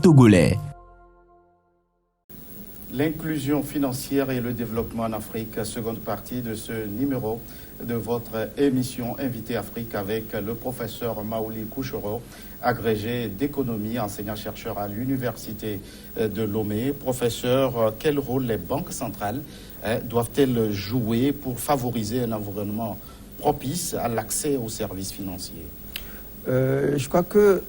togolais. L'inclusion financière et le développement en Afrique, seconde partie de ce numéro de votre émission Invité Afrique avec le professeur Maouli Kouchoro, agrégé d'économie, enseignant-chercheur à l'Université de Lomé. Professeur, quel rôle les banques centrales doivent-elles jouer pour favoriser un environnement propice à l'accès aux services financiers? Je crois que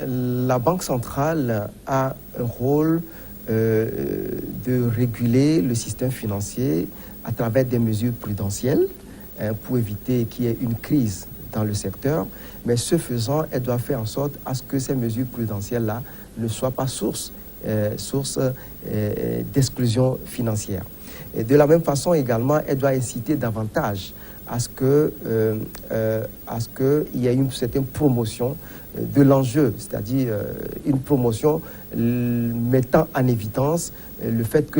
la Banque centrale a un rôle de réguler le système financier à travers des mesures prudentielles pour éviter qu'il y ait une crise dans le secteur. Mais ce faisant, elle doit faire en sorte à ce que ces mesures prudentielles-là ne soient pas source d'exclusion financière. Et de la même façon également, elle doit inciter davantage à ce qu'il y ait une certaine promotion de l'enjeu, c'est-à-dire une promotion mettant en évidence le fait que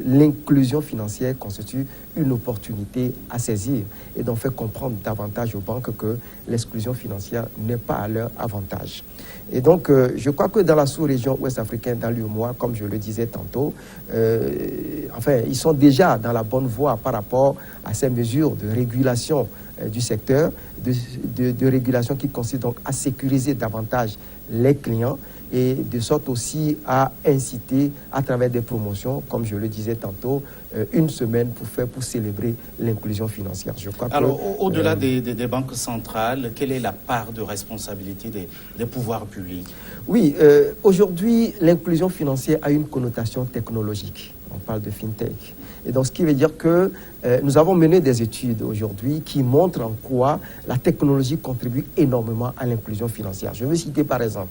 l'inclusion financière constitue une opportunité à saisir et donc faire comprendre davantage aux banques que l'exclusion financière n'est pas à leur avantage. Et donc, je crois que dans la sous-région ouest-africaine, dans l'UEMOA, comme je le disais tantôt, ils sont déjà dans la bonne voie par rapport à ces mesures de régulation du secteur, de régulation qui consiste donc à sécuriser davantage les clients et de sorte aussi à inciter à travers des promotions, comme je le disais tantôt, une semaine pour célébrer l'inclusion financière. Je crois au-delà des banques centrales, quelle est la part de responsabilité des pouvoirs publics? Oui, aujourd'hui, l'inclusion financière a une connotation technologique. On parle de FinTech. Et donc, ce qui veut dire que nous avons mené des études aujourd'hui qui montrent en quoi la technologie contribue énormément à l'inclusion financière. Je veux citer par exemple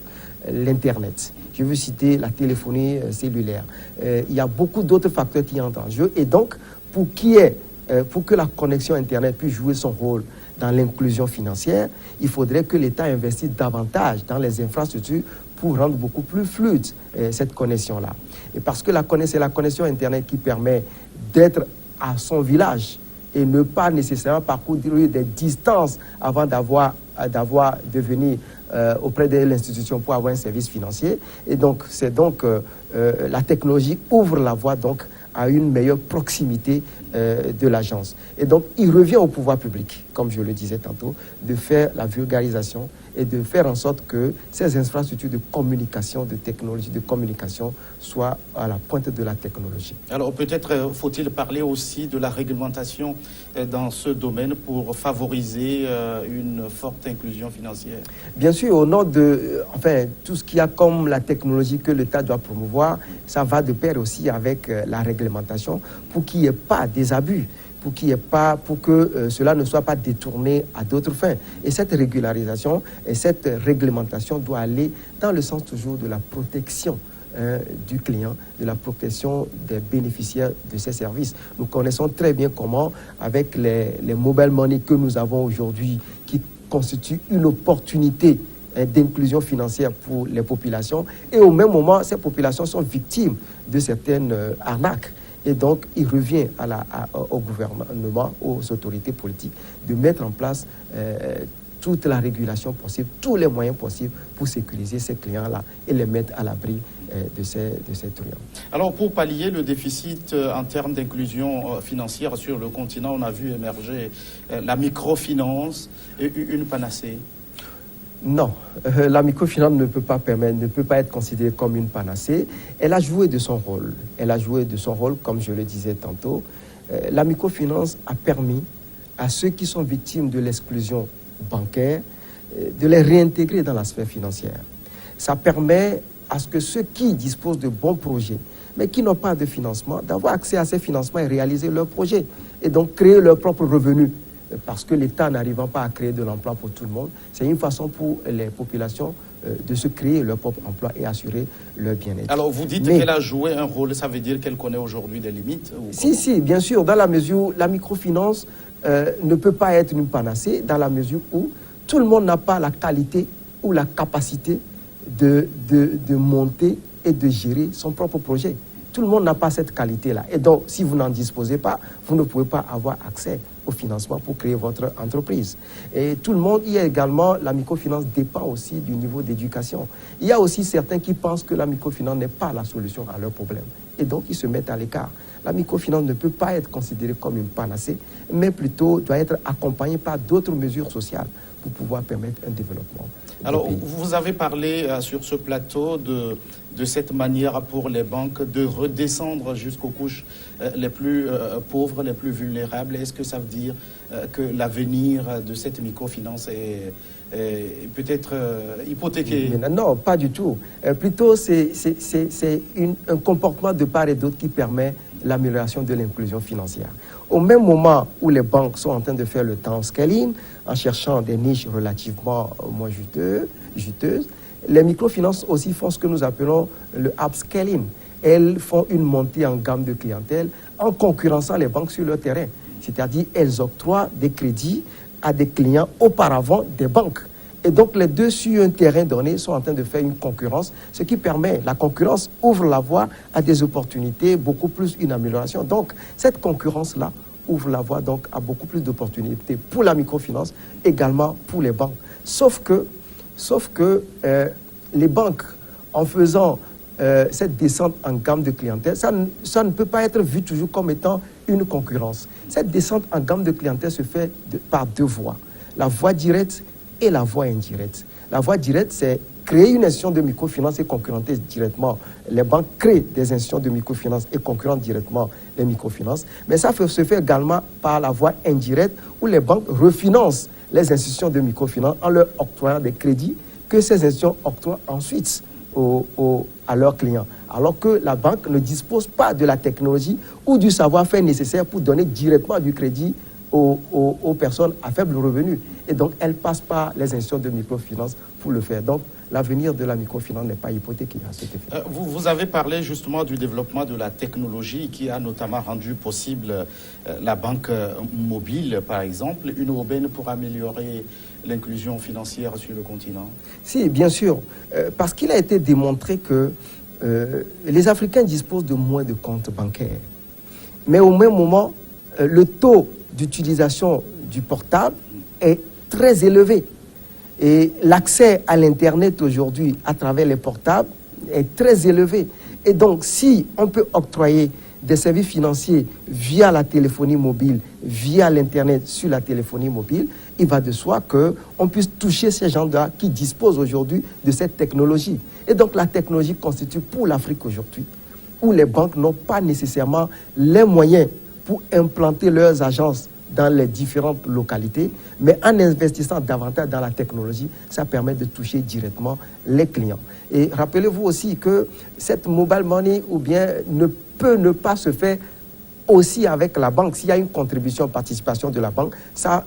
l'Internet, je veux citer la téléphonie cellulaire. Il y a beaucoup d'autres facteurs qui entrent en jeu. Et donc, pour que la connexion Internet puisse jouer son rôle dans l'inclusion financière, il faudrait que l'État investisse davantage dans les infrastructures pour rendre beaucoup plus fluide cette connexion-là. Et parce que c'est la connexion Internet qui permet d'être à son village et ne pas nécessairement parcourir des distances avant de venir auprès de l'institution pour avoir un service financier. Et donc, la technologie ouvre la voie donc à une meilleure proximité de l'agence. Et donc, il revient au pouvoir public, comme je le disais tantôt, de faire la vulgarisation et de faire en sorte que ces infrastructures de communication, de technologie de communication soient à la pointe de la technologie. Alors peut-être faut-il parler aussi de la réglementation dans ce domaine pour favoriser une forte inclusion financière? Bien sûr, au nom de tout ce qu'il y a comme la technologie que l'État doit promouvoir, ça va de pair aussi avec la réglementation pour qu'il n'y ait pas des abus, pour que cela ne soit pas détourné à d'autres fins. Et cette régularisation et cette réglementation doit aller dans le sens toujours de la protection du client, de la protection des bénéficiaires de ces services. Nous connaissons très bien comment, avec les mobile money que nous avons aujourd'hui, qui constituent une opportunité d'inclusion financière pour les populations, et au même moment, ces populations sont victimes de certaines arnaques. Et donc, il revient au gouvernement, aux autorités politiques, de mettre en place toute la régulation possible, tous les moyens possibles pour sécuriser ces clients-là et les mettre à l'abri de ces truands. Alors, pour pallier le déficit en termes d'inclusion financière sur le continent, on a vu émerger la microfinance, une panacée. Non, la microfinance ne peut pas être considérée comme une panacée. Elle a joué de son rôle. Comme je le disais tantôt. La microfinance a permis à ceux qui sont victimes de l'exclusion bancaire de les réintégrer dans la sphère financière. Ça permet à ce que ceux qui disposent de bons projets, mais qui n'ont pas de financement, d'avoir accès à ces financements et réaliser leurs projets. Et donc créer leurs propres revenus. Parce que l'État n'arrivant pas à créer de l'emploi pour tout le monde, c'est une façon pour les populations de se créer leur propre emploi et assurer leur bien-être. Alors vous dites qu'elle a joué un rôle, ça veut dire qu'elle connaît aujourd'hui des limites? Si, bien sûr, dans la mesure où la microfinance ne peut pas être une panacée, dans la mesure où tout le monde n'a pas la qualité ou la capacité de monter et de gérer son propre projet. Tout le monde n'a pas cette qualité-là. Et donc, si vous n'en disposez pas, vous ne pouvez pas avoir accès au financement pour créer votre entreprise. Et tout le monde, il y a également, la microfinance dépend aussi du niveau d'éducation. Il y a aussi certains qui pensent que la microfinance n'est pas la solution à leurs problèmes. Et donc, ils se mettent à l'écart. La microfinance ne peut pas être considérée comme une panacée, mais plutôt doit être accompagnée par d'autres mesures sociales pour pouvoir permettre un développement. Alors, vous avez parlé sur ce plateau de cette manière pour les banques de redescendre jusqu'aux couches les plus pauvres, les plus vulnérables. Est-ce que ça veut dire que l'avenir de cette microfinance est peut-être hypothéqué? Non, pas du tout. Plutôt, c'est un comportement de part et d'autre qui permet l'amélioration de l'inclusion financière. Au même moment où les banques sont en train de faire le downscaling, en cherchant des niches relativement moins juteuses, les microfinances aussi font ce que nous appelons le upscaling. Elles font une montée en gamme de clientèle en concurrençant les banques sur leur terrain. C'est-à-dire, elles octroient des crédits à des clients auparavant des banques. Et donc, les deux sur un terrain donné sont en train de faire une concurrence, ce qui permet, la concurrence ouvre la voie à des opportunités, beaucoup plus une amélioration. Donc, cette concurrence-là ouvre la voie donc à beaucoup plus d'opportunités pour la microfinance, également pour les banques. Sauf que les banques, en faisant cette descente en gamme de clientèle, ça ne peut pas être vu toujours comme étant une concurrence. Cette descente en gamme de clientèle se fait par deux voies, la voie directe et la voie indirecte. La voie directe, c'est créer une institution de microfinance et concurrenter directement. Les banques créent des institutions de microfinance et concurrentent directement les microfinances. Mais ça se fait également par la voie indirecte où les banques refinancent les institutions de microfinance en leur octroyant des crédits que ces institutions octroient ensuite à leurs clients. Alors que la banque ne dispose pas de la technologie ou du savoir-faire nécessaire pour donner directement du crédit aux personnes à faible revenu. Et donc, elles passent par les institutions de microfinance pour le faire. Donc, l'avenir de la microfinance n'est pas hypothéqué à cet effet. Vous avez parlé justement du développement de la technologie qui a notamment rendu possible la banque mobile, par exemple, une aubaine pour améliorer l'inclusion financière sur le continent. Si, bien sûr, parce qu'il a été démontré que les Africains disposent de moins de comptes bancaires. Mais au même moment, le taux d'utilisation du portable est très élevé. Et l'accès à l'Internet aujourd'hui à travers les portables est très élevé. Et donc, si on peut octroyer des services financiers via la téléphonie mobile, via l'Internet sur la téléphonie mobile, il va de soi qu'on puisse toucher ces gens-là qui disposent aujourd'hui de cette technologie. Et donc, la technologie constitue pour l'Afrique aujourd'hui, où les banques n'ont pas nécessairement les moyens pour implanter leurs agences dans les différentes localités, mais en investissant davantage dans la technologie, ça permet de toucher directement les clients. Et rappelez-vous aussi que cette mobile money ou bien ne peut ne pas se faire aussi avec la banque. S'il y a une contribution, participation de la banque, ça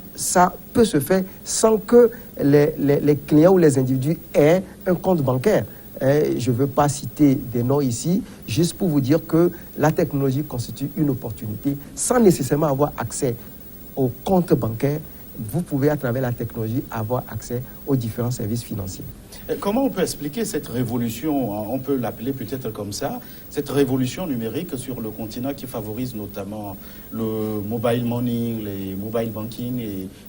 peut se faire sans que les clients ou les individus aient un compte bancaire. Je ne veux pas citer des noms ici, juste pour vous dire que la technologie constitue une opportunité sans nécessairement avoir accès au compte bancaire. Vous pouvez, à travers la technologie, avoir accès aux différents services financiers. Comment on peut expliquer cette révolution, on peut l'appeler peut-être comme ça, cette révolution numérique sur le continent qui favorise notamment le mobile money, les mobile banking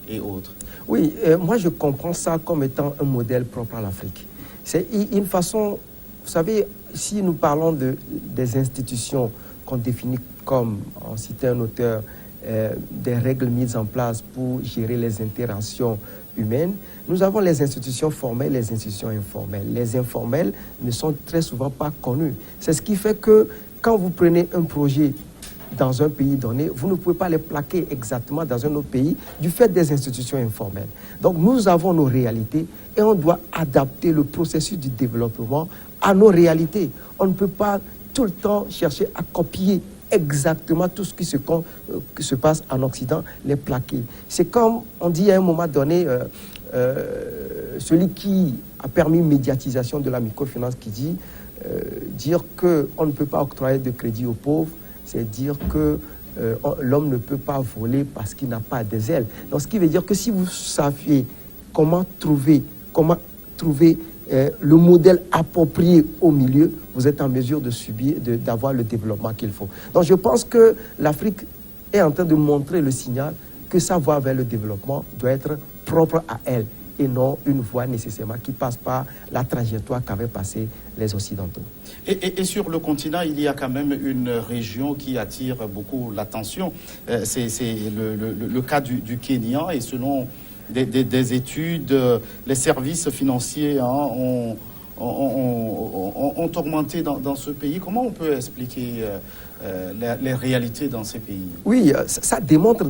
et autres? Oui, moi je comprends ça comme étant un modèle propre à l'Afrique. C'est une façon, vous savez, si nous parlons des institutions qu'on définit comme, en citant un auteur, des règles mises en place pour gérer les interactions humaines, nous avons les institutions formelles et les institutions informelles. Les informelles ne sont très souvent pas connues. C'est ce qui fait que quand vous prenez un projet dans un pays donné, vous ne pouvez pas les plaquer exactement dans un autre pays du fait des institutions informelles. Donc nous avons nos réalités et on doit adapter le processus du développement à nos réalités. On ne peut pas tout le temps chercher à copier exactement tout ce qui se passe en Occident, les plaquer. C'est comme on dit à un moment donné, celui qui a permis médiatisation de la microfinance qui dit dire qu'on ne peut pas octroyer de crédit aux pauvres, c'est dire que l'homme ne peut pas voler parce qu'il n'a pas des ailes. Donc, ce qui veut dire que si vous saviez comment trouver le modèle approprié au milieu, vous êtes en mesure d'avoir le développement qu'il faut. Donc, je pense que l'Afrique est en train de montrer le signal que sa voie vers le développement doit être propre à elle et non une voie nécessairement qui passe par la trajectoire qu'avaient passé les Occidentaux. Et sur le continent, il y a quand même une région qui attire beaucoup l'attention. C'est le cas du Kenya, et selon des études, les services financiers ont augmenté dans ce pays. Comment on peut expliquer les réalités dans ces pays? Oui, ça démontre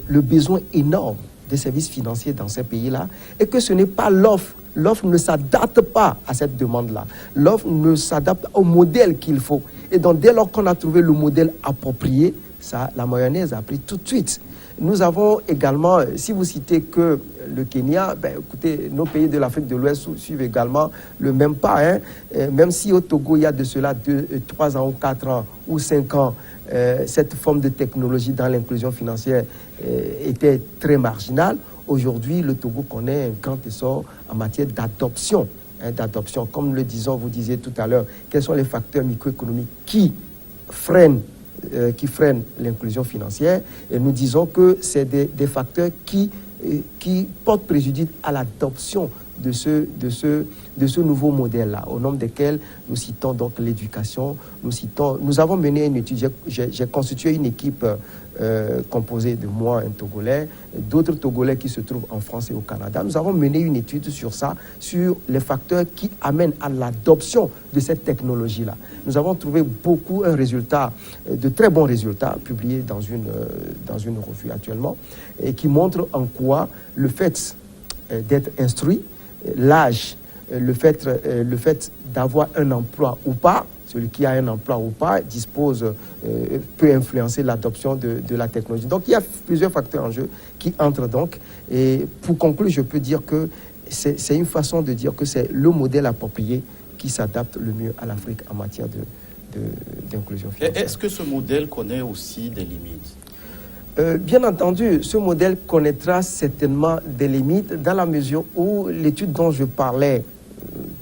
le besoin énorme des services financiers dans ces pays-là, et que ce n'est pas l'offre. L'offre ne s'adapte pas à cette demande-là. L'offre ne s'adapte au modèle qu'il faut. Et donc, dès lors qu'on a trouvé le modèle approprié, la mayonnaise a pris tout de suite. Nous avons également, si vous citez que le Kenya, écoutez, nos pays de l'Afrique de l'Ouest suivent également le même pas. Même si au Togo, il y a de cela 3 ans ou 4 ans ou 5 ans, cette forme de technologie dans l'inclusion financière était très marginale. Aujourd'hui, le Togo connaît un grand essor en matière d'adoption. Comme nous le disons, vous disiez tout à l'heure, quels sont les facteurs microéconomiques qui freinent l'inclusion financière, et nous disons que c'est des facteurs qui portent préjudice à l'adoption de ce nouveau modèle-là, au nombre desquels nous citons donc l'éducation, nous avons mené une étude, j'ai constitué une équipe composée de moi, un Togolais, d'autres Togolais qui se trouvent en France et au Canada. Nous avons mené une étude sur ça, sur les facteurs qui amènent à l'adoption de cette technologie-là. Nous avons trouvé de très bons résultats publiés dans une revue actuellement, et qui montrent en quoi le fait d'être instruit, l'âge, le fait d'avoir un emploi ou pas, celui qui a un emploi ou pas peut influencer l'adoption de la technologie. Donc il y a plusieurs facteurs en jeu qui entrent donc. Et pour conclure, je peux dire que c'est une façon de dire que c'est le modèle approprié qui s'adapte le mieux à l'Afrique en matière d'inclusion financière. Est-ce que ce modèle connaît aussi des limites? Bien entendu, ce modèle connaîtra certainement des limites dans la mesure où l'étude dont je parlais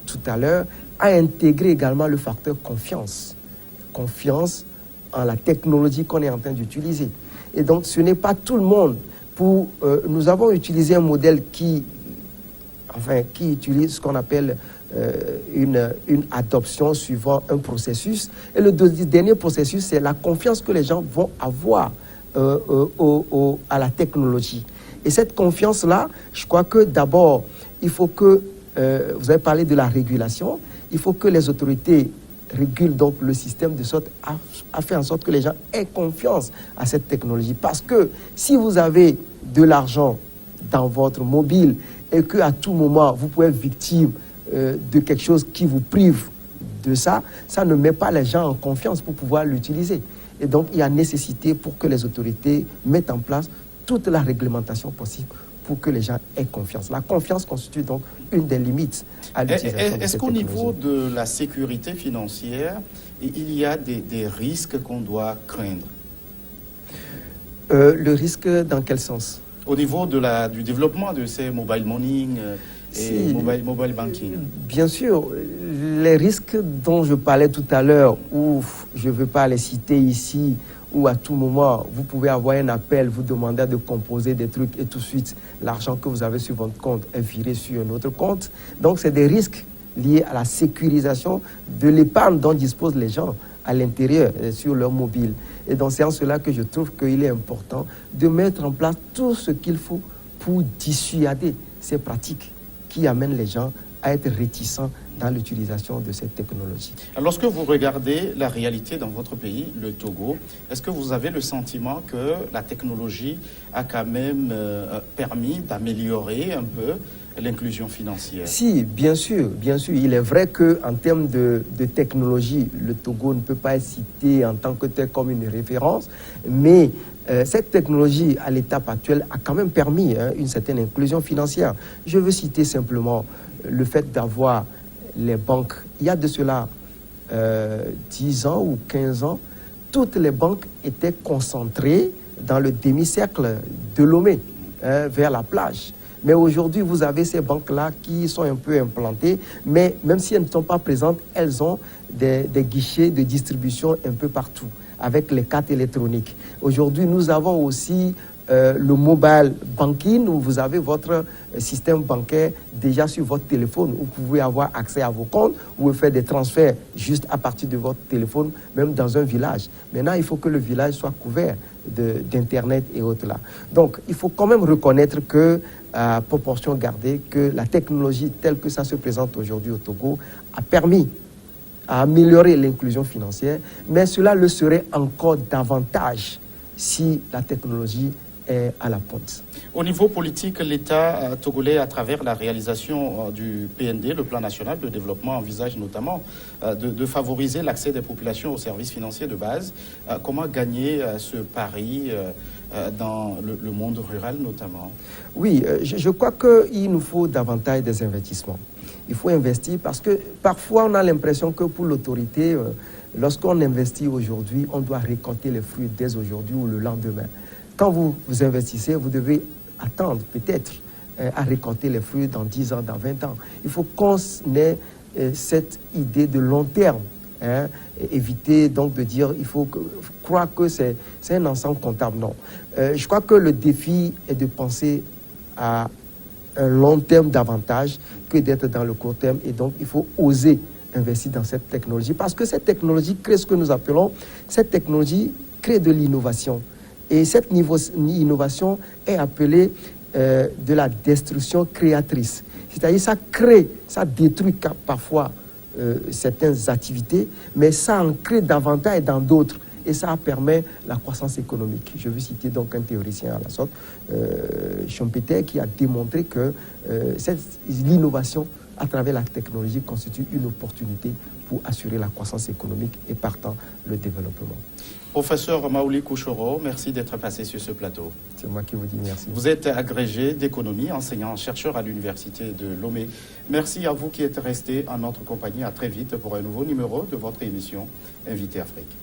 tout à l'heure a intégré également le facteur confiance. Confiance en la technologie qu'on est en train d'utiliser. Et donc, ce n'est pas tout le monde. Nous avons utilisé un modèle qui utilise ce qu'on appelle une adoption suivant un processus. Et le dernier processus, c'est la confiance que les gens vont avoir à la technologie. Et cette confiance-là, je crois que d'abord, il faut que, vous avez parlé de la régulation, il faut que les autorités régulent donc le système de sorte à faire en sorte que les gens aient confiance à cette technologie. Parce que si vous avez de l'argent dans votre mobile et qu'à tout moment, vous pouvez être victime de quelque chose qui vous prive de ça, ça ne met pas les gens en confiance pour pouvoir l'utiliser. Et donc, il y a nécessité pour que les autorités mettent en place toute la réglementation possible pour que les gens aient confiance. La confiance constitue donc une des limites à l'utilisation de cette technologie. Est-ce qu'au niveau de la sécurité financière, il y a des risques qu'on doit craindre? Le risque dans quel sens? Au niveau du développement de ces mobile money et mobile banking. Bien sûr, les risques dont je parlais tout à l'heure, où je ne veux pas les citer ici, où à tout moment, vous pouvez avoir un appel, vous demander de composer des trucs et tout de suite, l'argent que vous avez sur votre compte est viré sur un autre compte. Donc, c'est des risques liés à la sécurisation de l'épargne dont disposent les gens à l'intérieur, sur leur mobile. Et donc, c'est en cela que je trouve qu'il est important de mettre en place tout ce qu'il faut pour dissuader ces pratiques qui amènent les gens à être réticents dans l'utilisation de cette technologie. Lorsque vous regardez la réalité dans votre pays, le Togo, est-ce que vous avez le sentiment que la technologie a quand même permis d'améliorer un peu l'inclusion financière? Si, bien sûr, bien sûr. Il est vrai qu'en termes de technologie, le Togo ne peut pas être cité en tant que tel comme une référence, mais cette technologie, à l'étape actuelle, a quand même permis une certaine inclusion financière. Je veux citer simplement le fait d'avoir les banques. Il y a de cela 10 ans ou 15 ans, toutes les banques étaient concentrées dans le demi-cercle de Lomé, vers la plage. Mais aujourd'hui, vous avez ces banques-là qui sont un peu implantées, mais même si elles ne sont pas présentes, elles ont des guichets de distribution un peu partout, avec les cartes électroniques. Aujourd'hui, nous avons aussi le mobile banking, où vous avez votre système bancaire déjà sur votre téléphone, où vous pouvez avoir accès à vos comptes, vous pouvez faire des transferts juste à partir de votre téléphone, même dans un village. Maintenant, il faut que le village soit couvert d'Internet et autres là. Donc, il faut quand même reconnaître que, à proportion gardée, que la technologie telle que ça se présente aujourd'hui au Togo a permis à améliorer l'inclusion financière, mais cela le serait encore davantage si la technologie est à la pointe. Au niveau politique, l'État togolais, à travers la réalisation du PND, le Plan national de développement, envisage notamment de favoriser l'accès des populations aux services financiers de base. Comment gagner ce pari dans le monde rural notamment? Oui, je crois qu'il nous faut davantage des investissements. Il faut investir parce que parfois on a l'impression que pour l'autorité, lorsqu'on investit aujourd'hui, on doit récolter les fruits dès aujourd'hui ou le lendemain. Quand vous investissez, vous devez attendre peut-être à récolter les fruits dans 10 ans, dans 20 ans. Il faut qu'on ait cette idée de long terme. Et éviter donc de dire il faut croire que c'est un ensemble comptable. Non. Je crois que le défi est de penser à un long terme davantage que d'être dans le court terme. Et donc, il faut oser investir dans cette technologie parce que cette technologie crée ce que nous appelons, cette technologie crée de l'innovation. Et cette innovation est appelée de la destruction créatrice. C'est-à-dire ça crée, ça détruit parfois certaines activités, mais ça en crée davantage dans d'autres. Et ça permet la croissance économique. Je veux citer donc un théoricien à la sorte, Schumpeter, qui a démontré que l'innovation à travers la technologie constitue une opportunité pour assurer la croissance économique et partant le développement. Professeur Maouli Kouchoro, merci d'être passé sur ce plateau. C'est moi qui vous dis merci. Vous êtes agrégé d'économie, enseignant-chercheur à l'Université de Lomé. Merci à vous qui êtes resté en notre compagnie. À très vite pour un nouveau numéro de votre émission Invité Afrique.